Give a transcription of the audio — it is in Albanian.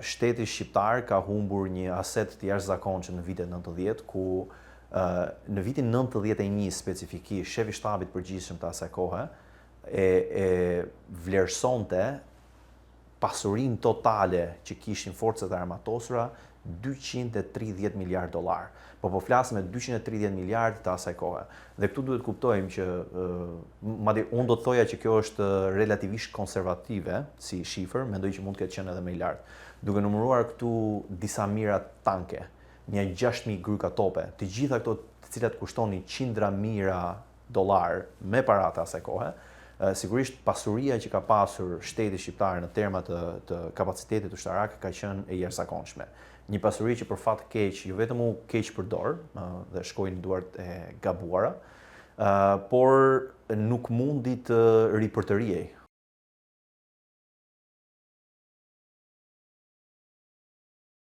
shteti shqiptar ka humbur një aset të jashtëzakonshëm në vitet 90, ku në vitin 91 specifikisht, shefi shtabit përgjithshëm të asaj kohe e vlerësonte pasurinë totale që kishin forcat e armatosura 230 miliard dollar. Po flasim me 230 miliard të asaj kohe. Dhe këtu duhet kuptojmë që madje unë do të thoja që kjo është relativisht konservative si shifër, mendoj që mund të ketë qenë edhe më i lartë. Duke numëruar këtu disa mira tanke, një 6.000 gryka tope, të gjitha këto të cilat kushtonin qindra mijëra dollar me paratë asaj kohe, sigurisht pasuria që ka pasur shteti shqiptar në terma të kapacitetit ushtarak ka qenë e jashtëzakonshme. Një pasuri që për fat keq, jo vetëm u keq përdor dhe shkoi në duart e gabuara, por nuk mundi të ripërtëriej.